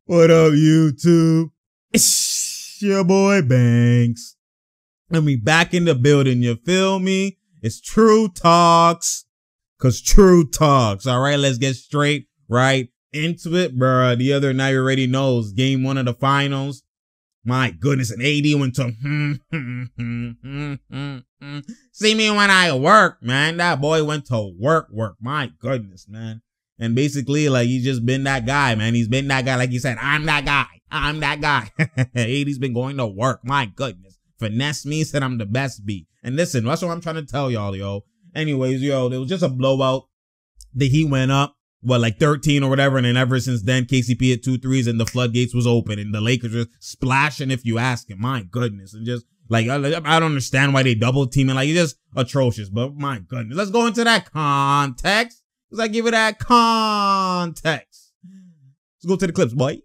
What up, YouTube? It's your boy Banks. And we back in the building, you feel me? It's True Talks. Cause True Talks. Alright, let's get straight right into it, bruh. The other night you already knows. Game 1 of the finals. My goodness, an AD went to see me when I work, man. That boy went to work. My goodness, man. And basically, like, he's just been that guy, man. He's been that guy. Like he said, I'm that guy. AD's been going to work. My goodness. Finesse me, said I'm the best B. And listen, that's what I'm trying to tell y'all, yo. Anyways, yo, it was just a blowout. The Heat went up, what, like 13 or whatever. And then ever since then, KCP hit 2 threes and the floodgates was open. And the Lakers were splashing, if you ask him. My goodness. And just, like, I don't understand why they double teaming. Like, it's just atrocious. But my goodness. Let's go into that context. Because I give it that context. Let's go to the clips, boy.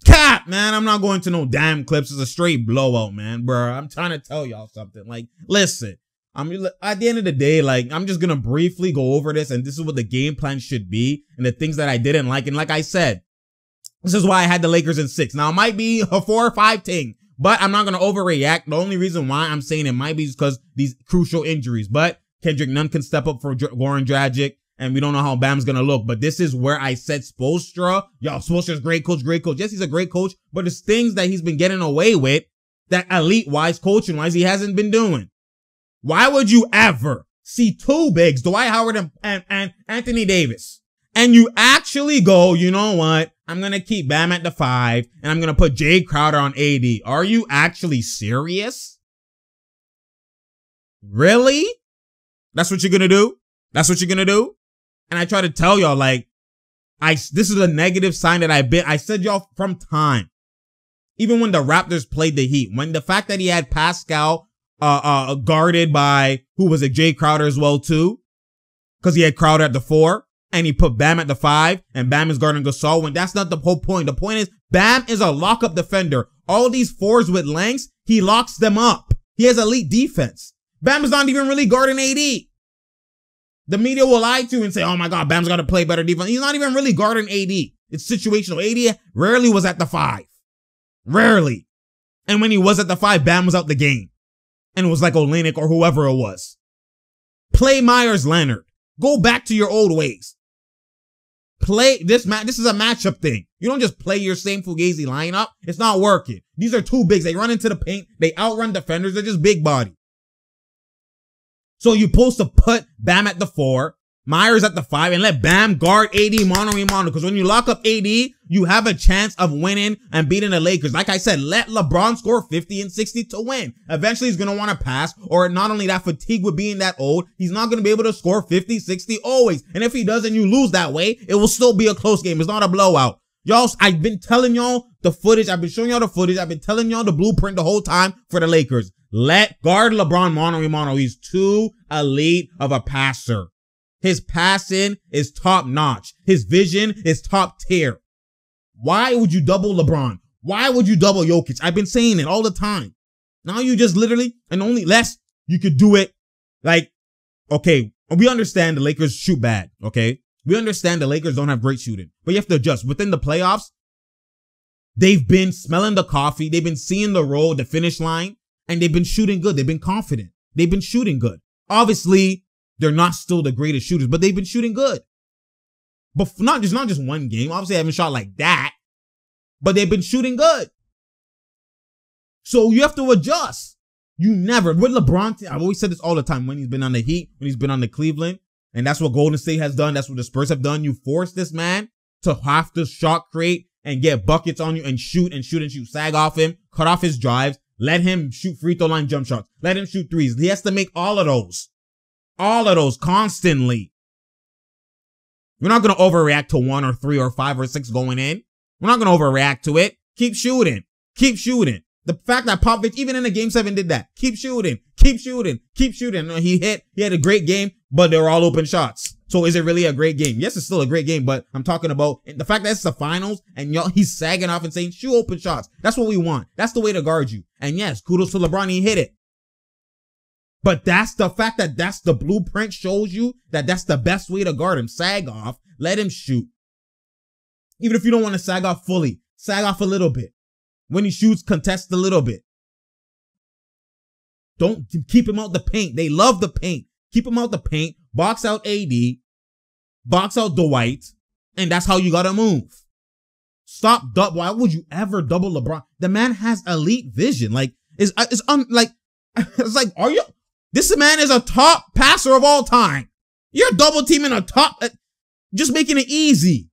Cap, man. I'm not going to no damn clips. It's a straight blowout, man, bro. I'm trying to tell y'all something. Like, listen. At the end of the day, like, I'm just going to briefly go over this. And this is what the game plan should be. And the things that I didn't like. And like I said, this is why I had the Lakers in 6. Now, it might be a 4 or 5 thing. But I'm not going to overreact. The only reason why I'm saying it might be because these crucial injuries. But Kendrick Nunn can step up for Goran Dragic. And we don't know how Bam's going to look. But this is where I said Spoelstra. Yo, Spoelstra's great coach. Yes, he's a great coach. But there's things that he's been getting away with that elite-wise, coaching-wise, he hasn't been doing. Why would you ever see 2 bigs, Dwight Howard and Anthony Davis, and you actually go, you know what? I'm going to keep Bam at the 5, and I'm going to put Jay Crowder on AD. Are you actually serious? Really? That's what you're going to do? That's what you're going to do? And I try to tell y'all, like, this is a negative sign that I said y'all from time. Even when the Raptors played the Heat, when the fact that he had Pascal, guarded by, who was it, Jay Crowder as well too, because he had Crowder at the 4, and he put Bam at the 5, and Bam is guarding Gasol, when that's not the whole point. The point is, Bam is a lockup defender. All these 4s with lengths, he locks them up. He has elite defense. Bam is not even really guarding AD. The media will lie to you and say, oh my God, Bam's got to play better defense. He's not even really guarding AD. It's situational. AD rarely was at the 5. Rarely. And when he was at the 5, Bam was out the game. And it was like Olenek or whoever it was. Play Myers Leonard. Go back to your old ways. Play this this is a matchup thing. You don't just play your same Fugazi lineup. It's not working. These are 2 bigs. They run into the paint. They outrun defenders. They're just big body. So you're supposed to put Bam at the 4, Myers at the 5, and let Bam guard AD mano. Because when you lock up AD, you have a chance of winning and beating the Lakers. Like I said, let LeBron score 50 and 60 to win. Eventually, he's going to want to pass. Or not only that, fatigue with being that old, he's not going to be able to score 50, 60 always. And if he does and you lose that way, it will still be a close game. It's not a blowout. Y'all, I've been telling y'all the footage. I've been showing y'all the footage. I've been telling y'all the blueprint the whole time for the Lakers. Let guard LeBron mano. He's too elite of a passer. His passing is top notch. His vision is top tier. Why would you double LeBron? Why would you double Jokic? I've been saying it all the time. Now you just literally, and only less, you could do it. Like, okay, we understand the Lakers shoot bad, okay? We understand the Lakers don't have great shooting. But you have to adjust. Within the playoffs, they've been smelling the coffee. They've been seeing the road, the finish line. And they've been shooting good. They've been confident. They've been shooting good. Obviously, they're not still the greatest shooters, but they've been shooting good. But not just one game. Obviously, they haven't shot like that. But they've been shooting good. So you have to adjust. You never, with LeBron, I've always said this all the time, when he's been on the Heat, when he's been on the Cleveland, and that's what Golden State has done. That's what the Spurs have done. You force this man to have to shot create and get buckets on you and shoot. Sag off him, cut off his drives. Let him shoot free throw line jump shots. Let him shoot threes. He has to make all of those. All of those constantly. We're not going to overreact to 1 or 3 or 5 or 6 going in. We're not going to overreact to it. Keep shooting. Keep shooting. The fact that Popovich, even in the game 7, did that. Keep shooting. Keep shooting. Keep shooting. He had a great game, but they were all open shots. So is it really a great game? Yes, it's still a great game, but I'm talking about the fact that it's the finals and y'all, he's sagging off and saying, shoot open shots. That's what we want. That's the way to guard you. And yes, kudos to LeBron. He hit it. But that's the fact that that's the blueprint shows you that that's the best way to guard him. Sag off. Let him shoot. Even if you don't want to sag off fully, sag off a little bit. When he shoots, contest a little bit. Don't keep him out the paint. They love the paint. Keep him out the paint. Box out AD. Box out Dwight. And that's how you gotta move. Stop. Why would you ever double LeBron? The man has elite vision. Like, it's like, are you? This man is a top passer of all time. You're double teaming a top, just making it easy.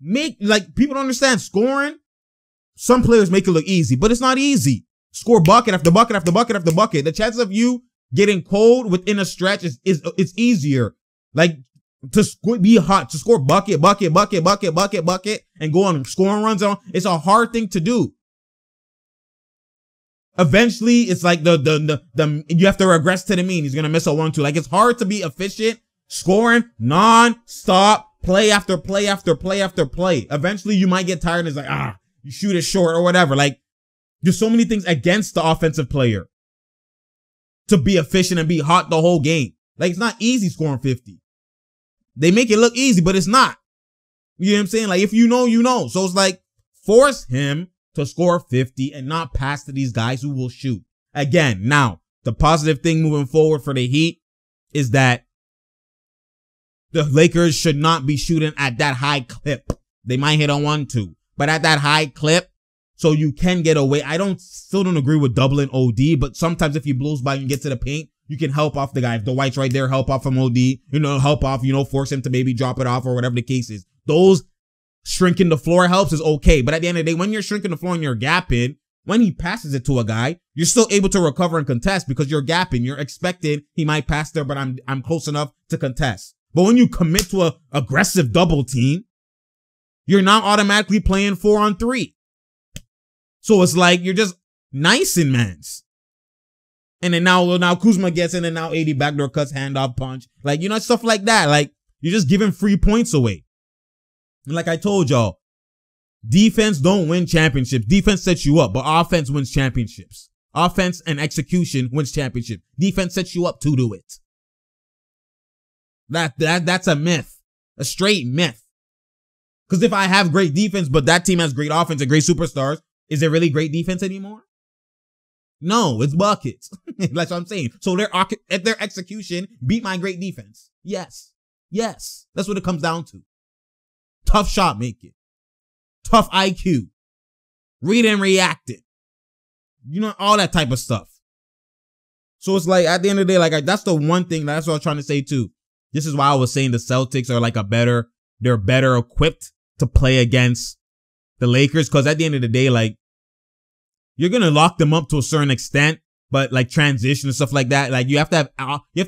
People don't understand scoring. Some players make it look easy, but it's not easy. Score bucket after bucket after bucket after bucket. The chances of you getting cold within a stretch it's easier. Like, be hot, to score bucket, and go on scoring runs on. It's a hard thing to do. Eventually, it's like you have to regress to the mean. He's gonna miss a 1-2. Like, it's hard to be efficient, scoring non-stop, play after play after play after play. Eventually, you might get tired and it's like, you shoot it short or whatever. Like, there's so many things against the offensive player to be efficient and be hot the whole game. Like, it's not easy scoring 50. They make it look easy, but it's not. You know what I'm saying? Like, if you know, you know. So it's like, force him to score 50 and not pass to these guys who will shoot. Again, now, the positive thing moving forward for the Heat is that the Lakers should not be shooting at that high clip. They might hit a 1-2, but at that high clip, so you can get away. Still don't agree with doubling OD, but sometimes if he blows by and get to the paint, you can help off the guy. If Dwight's right there, help off from OD, help off, force him to maybe drop it off or whatever the case is. Those shrinking the floor helps is okay. But at the end of the day, when you're shrinking the floor and you're gapping, when he passes it to a guy, you're still able to recover and contest because you're gapping. You're expecting he might pass there, but I'm close enough to contest. But when you commit to a aggressive double team, you're now automatically playing 4-on-3. So it's like you're just nice in mans. And then now Kuzma gets in and now AD backdoor cuts, handoff punch. Like, stuff like that. Like, you're just giving free points away. And like I told y'all, defense don't win championships. Defense sets you up, but offense wins championships. Offense and execution wins championships. Defense sets you up to do it. That's a myth. A straight myth. Because if I have great defense, but that team has great offense and great superstars, is there really great defense anymore? No, it's buckets. That's what I'm saying. So their execution beat my great defense. Yes. Yes. That's what it comes down to. Tough shot making. Tough IQ. Read and react it. All that type of stuff. So it's like, at the end of the day, like, that's the one thing, that's what I was trying to say too. This is why I was saying the Celtics are like they're better equipped to play against the Lakers. Cause at the end of the day, like, you're going to lock them up to a certain extent, but like transition and stuff like that. Like, you have to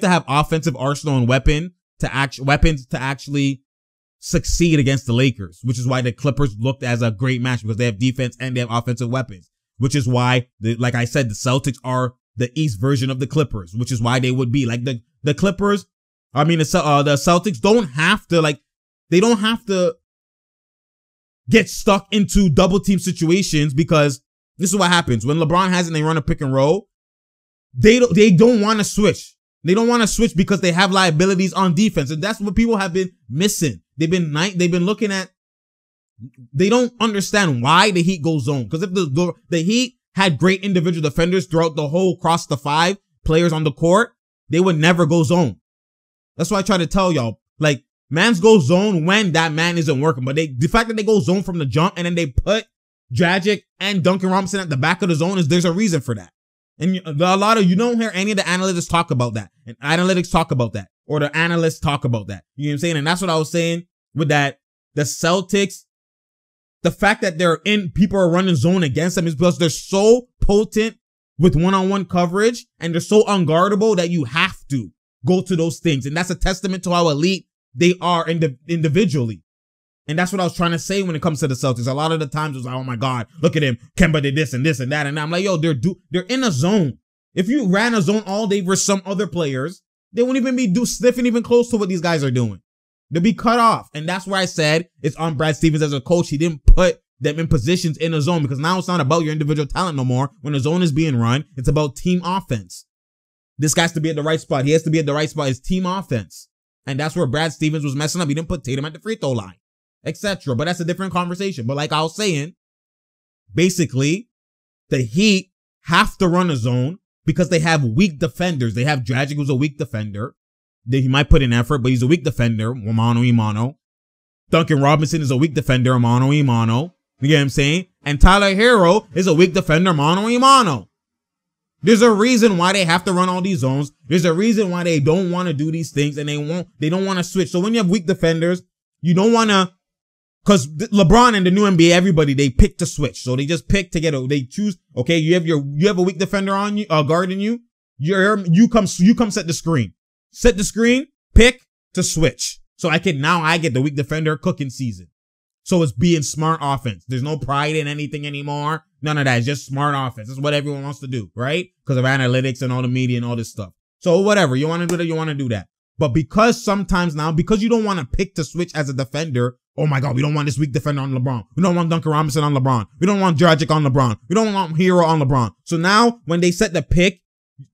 have offensive arsenal and weapons to actually succeed against the Lakers, which is why the Clippers looked as a great match because they have defense and they have offensive weapons, which is why, like I said, the Celtics are the East version of the Clippers, which is why they would be like the Clippers. I mean, the Celtics don't have to get stuck into double team situations because this is what happens when LeBron has it and they run a pick and roll. They don't want to switch. They don't want to switch because they have liabilities on defense. And that's what people have been missing. They've been looking at, they don't understand why the Heat go zone. Because if the Heat had great individual defenders throughout the whole cross the 5 players on the court, they would never go zone. That's why I try to tell y'all, like, mans go zone when that man isn't working. But the fact that they go zone from the jump and then they put Dragic and Duncan Robinson at the back of the zone there's a reason for that. And you don't hear any of the analytics talk about that. And analytics talk about that. Or the analysts talk about that. You know what I'm saying? And that's what I was saying with that. The Celtics, the fact that people are running zone against them is because they're so potent with one-on-one coverage and they're so unguardable that you have to go to those things. And that's a testament to how elite they are individually. And that's what I was trying to say when it comes to the Celtics. A lot of the times it was like, oh my God, look at him. Kemba did this and this and that. And I'm like, yo, they're in a zone. If you ran a zone all day versus some other players, they won't even be sniffing even close to what these guys are doing. They'll be cut off. And that's where I said it's on Brad Stevens as a coach. He didn't put them in positions in a zone because now it's not about your individual talent no more. When a zone is being run, it's about team offense. This guy has to be at the right spot. He has to be at the right spot. It's team offense. And that's where Brad Stevens was messing up. He didn't put Tatum at the free throw line. etc. But that's a different conversation. But like I was saying, basically, the Heat have to run a zone because they have weak defenders. They have Dragic, who's a weak defender. He might put in effort, but he's a weak defender. Mano. Duncan Robinson is a weak defender. Mano. You get what I'm saying? And Tyler Hero is a weak defender. Mano. There's a reason why they have to run all these zones. There's a reason why they don't want to do these things and they don't want to switch. So when you have weak defenders, you don't want to, because LeBron and the new NBA, everybody, they pick to switch. So they just pick to they choose, okay, you have a weak defender on you, guarding you. You come set the screen. Set the screen, pick to switch. So I get the weak defender cooking season. So it's being smart offense. There's no pride in anything anymore. None of that. It's just smart offense. That's what everyone wants to do, right? Because of analytics and all the media and all this stuff. So whatever. You want to do that, you want to do that. But because you don't want to pick to switch as a defender, oh my God, we don't want this weak defender on LeBron. We don't want Duncan Robinson on LeBron. We don't want Dragic on LeBron. We don't want Hero on LeBron. So now when they set the pick,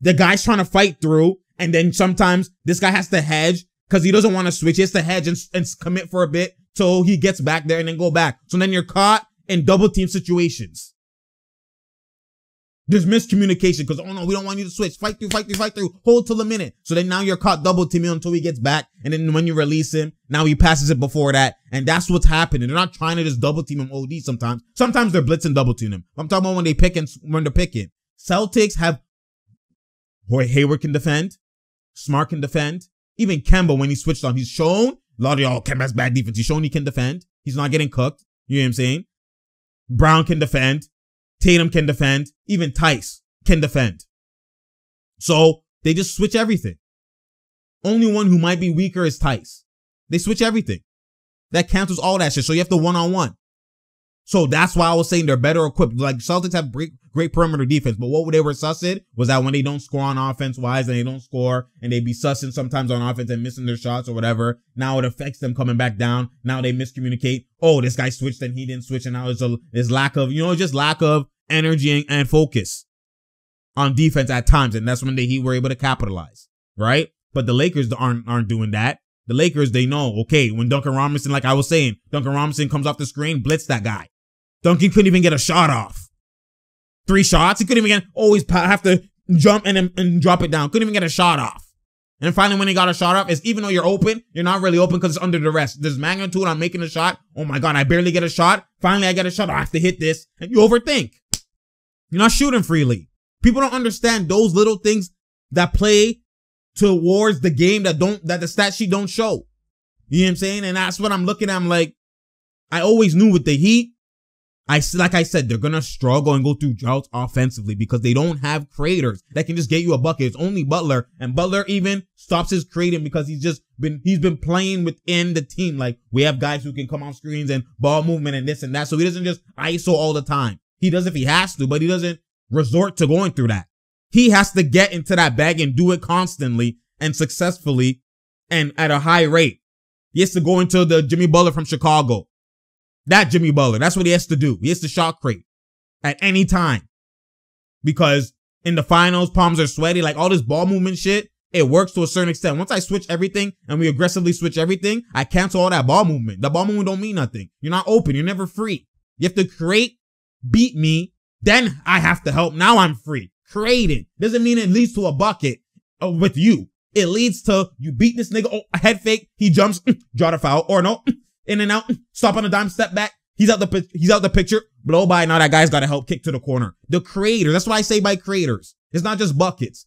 the guy's trying to fight through, and then sometimes this guy has to hedge because he doesn't want to switch. He has to hedge and commit for a bit so he gets back there and then go back. So then you're caught in double team situations. There's miscommunication because, oh no, we don't want you to switch. Fight through. Hold till a minute. So then now you're caught double teaming until he gets back. And then when you release him, now he passes it before that. And that's what's happening. They're not trying to just double team him OD sometimes. Sometimes they're blitzing double team him. I'm talking about when they're picking. Celtics have, boy, Hayward can defend. Smart can defend. Even Kemba, when he switched on, he's shown, a lot of y'all, Kemba's bad defense. He's shown he can defend. He's not getting cooked. You know what I'm saying? Brown can defend. Tatum can defend. Even Tice can defend. So they just switch everything. Only one who might be weaker is Tice. They switch everything. That cancels all that shit. So you have to one-on-one. So that's why I was saying they're better equipped. Like Celtics have great perimeter defense, but what they were sussing was that when they don't score on offense wise and they don't score and they be sussing sometimes on offense and missing their shots or whatever, now it affects them coming back down. Now they miscommunicate. Oh, this guy switched and he didn't switch, and now there's lack of, just lack of energy and focus on defense at times, and that's when the Heat were able to capitalize, right? But the Lakers aren't doing that. The Lakers, they know, okay, when Duncan Robinson, like I was saying, Duncan Robinson comes off the screen, blitz that guy. Duncan couldn't even get a shot off. 3 shots. He couldn't even always have to jump and drop it down. Couldn't even get a shot off. And finally, when he got a shot off, is even though you're open, you're not really open because it's under the rest. There's magnitude on making a shot. Oh my God, I barely get a shot. Finally, I get a shot. I have to hit this. And you overthink. You're not shooting freely. People don't understand those little things that play towards the game that the stat sheet don't show. You know what I'm saying? And that's what I'm looking at. I'm like, I always knew with the Heat, like I said, they're going to struggle and go through droughts offensively because they don't have creators that can just get you a bucket. It's only Butler, and Butler even stops his creating because he's been playing within the team. Like, we have guys who can come off screens and ball movement and this and that. So he doesn't just ISO all the time. He does if he has to, but he doesn't resort to going through that. He has to get into that bag and do it constantly and successfully and at a high rate. He has to go into the Jimmy Butler from Chicago. That Jimmy Butler, that's what he has to do. He has to shot create at any time. Because in the finals, palms are sweaty. Like all this ball movement shit, it works to a certain extent. Once I switch everything and we aggressively switch everything, I cancel all that ball movement. The ball movement don't mean nothing. You're not open. You're never free. You have to create, beat me, then I have to help. Now I'm free. Creating doesn't mean it leads to a bucket with you. It leads to you beat this nigga, oh, a head fake, he jumps, draw the foul, or no, in and out, stop on a dime, step back, he's out the picture, blow by, now that guy's got to help kick to the corner. The creators, that's why I say by creators. It's not just buckets.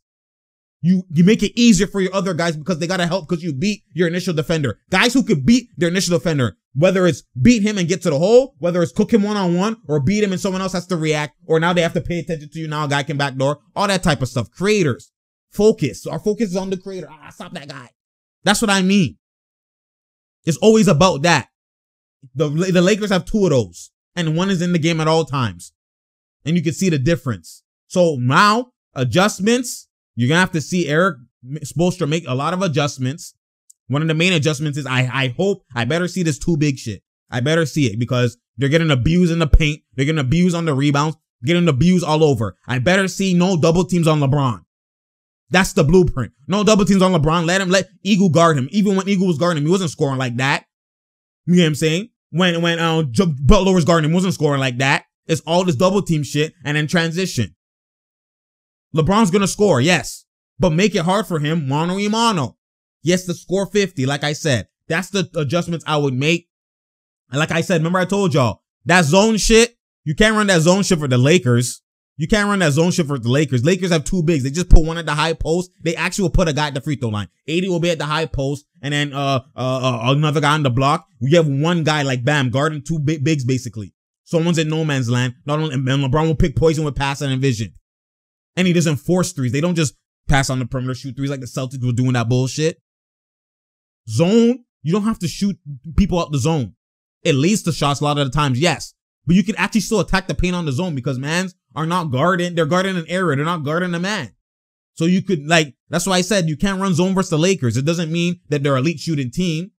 You make it easier for your other guys because they got to help because you beat your initial defender. Guys who could beat their initial defender, whether it's beat him and get to the hole, whether it's cook him one-on-one, or beat him and someone else has to react, or now they have to pay attention to you, now a guy can backdoor, all that type of stuff. Creators. Focus. Our focus is on the creator. Stop that guy. That's what I mean. It's always about that. The Lakers have 2 of those, and one is in the game at all times. And you can see the difference. So now, adjustments, you're going to have to see Eric Spoelstra make a lot of adjustments. One of the main adjustments is I better see this too big shit. I better see it because they're getting abused in the paint. They're getting abused on the rebounds, getting abused all over. I better see no double teams on LeBron. That's the blueprint. No double teams on LeBron. Let Eagle guard him. Even when Eagle was guarding him, he wasn't scoring like that. You know what I'm saying? Butler was guarding him, wasn't scoring like that. It's all this double team shit and then transition. LeBron's gonna score, yes, but make it hard for him, mano y mano. Yes, to score 50, like I said. That's the adjustments I would make. And like I said, remember I told y'all, that zone shit, you can't run that zone shit for the Lakers. You can't run that zone shit for the Lakers. Lakers have two bigs. They just put one at the high post. They actually will put a guy at the free throw line. 80 will be at the high post, and then another guy on the block. You have one guy like bam guarding two bigs basically. Someone's in no man's land. Not only, and LeBron will pick poison with pass and vision, and he doesn't force threes. They don't just pass on the perimeter, shoot threes like the Celtics were doing that bullshit. Zone, you don't have to shoot people out the zone. It leads to shots a lot of the times, yes, but you can actually still attack the paint on the zone because mans are not guarding. They're guarding an area. They're not guarding a man. So you could, like, that's why I said you can't run zone versus the Lakers. It doesn't mean that they're elite shooting team.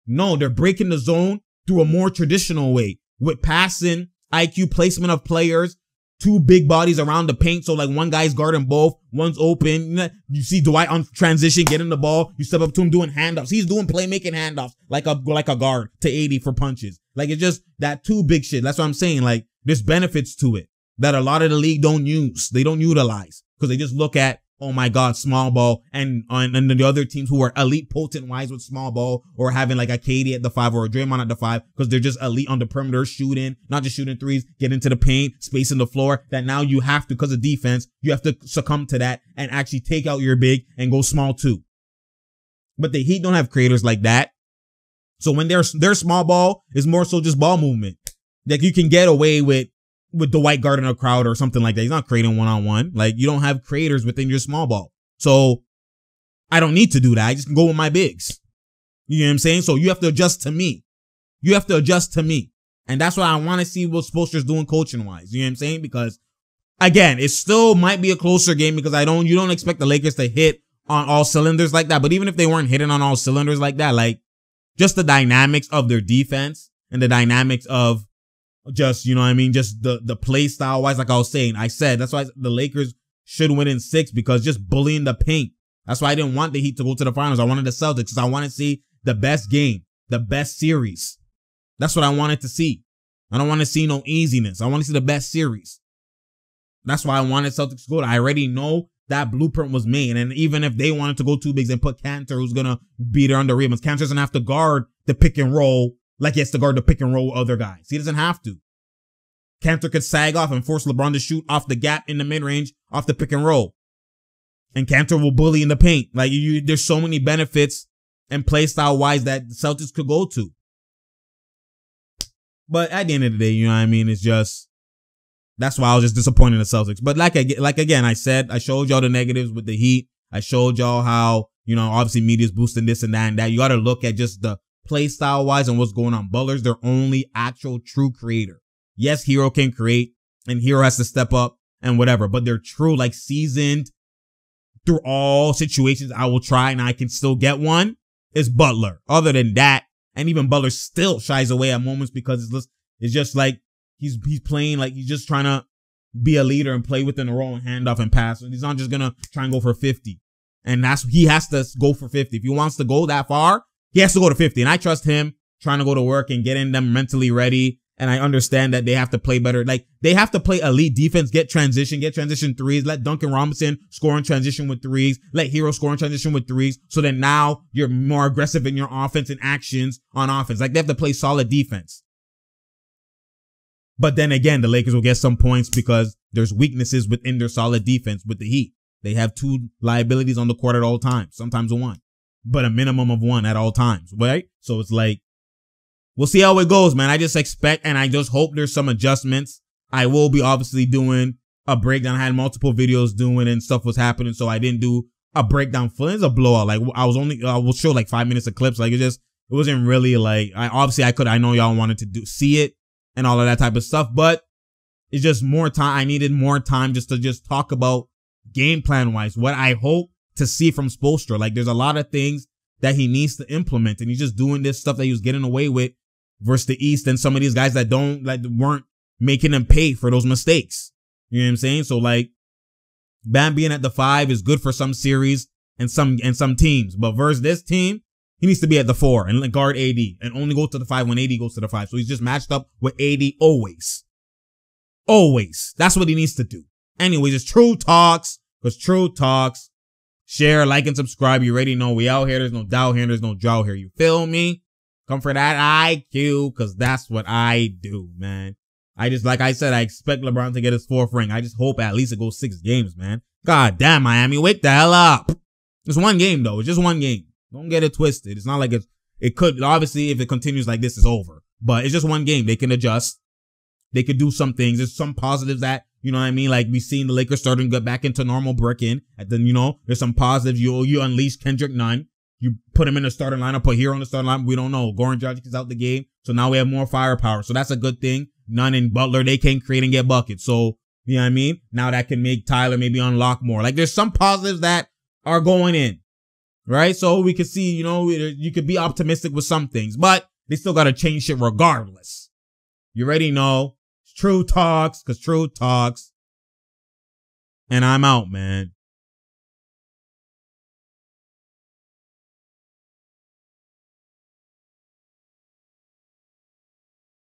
No, they're breaking the zone through a more traditional way with passing, IQ, placement of players, two big bodies around the paint. So like one guy's guarding both, one's open. You see Dwight on transition, getting the ball. You step up to him doing handoffs. He's doing playmaking handoffs like a guard to 80 for punches. Like it's just that two big shit. That's what I'm saying. Like there's benefits to it that a lot of the league don't use. They don't utilize because they just look at, oh my God, small ball and the other teams who are elite potent wise with small ball or having like a KD at the 5 or a Draymond at the 5 because they're just elite on the perimeter shooting, not just shooting threes, get into the paint, spacing the floor, that now you have to, because of defense, you have to succumb to that and actually take out your big and go small too. But the Heat don't have creators like that. So when their small ball is more so just ball movement, like you can get away with Dwight guarding a crowd or something like that. He's not creating one-on-one. Like you don't have creators within your small ball. So I don't need to do that. I just can go with my bigs. You know what I'm saying? So you have to adjust to me. You have to adjust to me. And that's what I want to see what Spoelstra's doing coaching wise. You know what I'm saying? Because again, it still might be a closer game because you don't expect the Lakers to hit on all cylinders like that. But even if they weren't hitting on all cylinders like that, like just the dynamics of their defense and the dynamics of just, you know what I mean? Just the play style wise, like I was saying, I said, that's why the Lakers should win in 6 because just bullying the paint. That's why I didn't want the Heat to go to the finals. I wanted the Celtics because I want to see the best game, the best series. That's what I wanted to see. I don't want to see no easiness. I want to see the best series. That's why I wanted Celtics to go. I already know that blueprint was made. And even if they wanted to go two bigs and put Cantor, who's going to be there on the rebounds, Cantor's going to have to guard the pick and roll like he has to guard the pick and roll with other guys. He doesn't have to. Cantor could sag off and force LeBron to shoot off the gap in the mid-range, off the pick and roll. And Cantor will bully in the paint. Like, there's so many benefits and play style wise that the Celtics could go to. But at the end of the day, you know what I mean? It's just, that's why I was just disappointed in the Celtics. But like again, I said, I showed y'all the negatives with the Heat. I showed y'all how, you know, obviously media's boosting this and that and that. You got to look at just the play style wise and what's going on. Butler's their only actual true creator. Yes, Hero can create and Hero has to step up and whatever, but they're true, like seasoned through all situations. I will try and I can still get one is Butler. Other than that, and even Butler still shies away at moments because it's just like he's playing like he's just trying to be a leader and play within the role and hand off and pass. And he's not just going to try and go for 50. And he has to go for 50. If he wants to go that far, he has to go to 50. And I trust him trying to go to work and getting them mentally ready. And I understand that they have to play better. Like, they have to play elite defense, get transition threes, let Duncan Robinson score in transition with threes, let Hero score in transition with threes, so that now you're more aggressive in your offense and actions on offense. Like, they have to play solid defense. But then again, the Lakers will get some points because there's weaknesses within their solid defense with the Heat. They have 2 liabilities on the court at all times, sometimes 1, but a minimum of 1 at all times, right? So it's like, we'll see how it goes, man. I just expect and I just hope there's some adjustments. I will be obviously doing a breakdown. I had multiple videos doing and stuff was happening, so I didn't do a breakdown full. It's a blowout. Like, I will show like 5 minutes of clips. Like, it wasn't really like, I know y'all wanted to see it and all of that type of stuff, but it's just more time. I needed more time just to talk about game plan wise, what I hope to see from Spoelstra. Like, there's a lot of things that he needs to implement, and he's just doing this stuff that he was getting away with versus the East and some of these guys that weren't making them pay for those mistakes. You know what I'm saying? So like, Bam being at the 5 is good for some series and some teams, but versus this team, He needs to be at the 4 and guard AD and only go to the 5 when AD goes to the 5. So he's just matched up with AD always. Always. That's what he needs to do. Anyways, it's True Talks, because True Talks. Share, like, and subscribe. You already know we out here. There's no doubt here. There's no drought here. You feel me? Come for that IQ, because that's what I do, man. I just, like I said, I expect LeBron to get his 4th ring. I just hope at least it goes 6 games, man. God damn, Miami, wake the hell up. It's one game, though. It's just one game. Don't get it twisted. It's not like it could, obviously, if it continues like this, it's over. But it's just one game. They can adjust. They could do some things. There's some positives that, you know what I mean? Like, we seen the Lakers starting to get back into normal bricking. And then, you know, there's some positives. You unleash Kendrick Nunn. You put him in the starting lineup, put Hero in the starting lineup. We don't know. Goran Dragic is out the game. So now we have more firepower. So that's a good thing. Nunn and Butler, they can create and get buckets. So, you know what I mean? Now that can make Tyler maybe unlock more. Like, there's some positives that are going in. Right? So we could see, you know, you could be optimistic with some things. But they still got to change shit regardless. You already know. True Talks, because True Talks. And I'm out, man.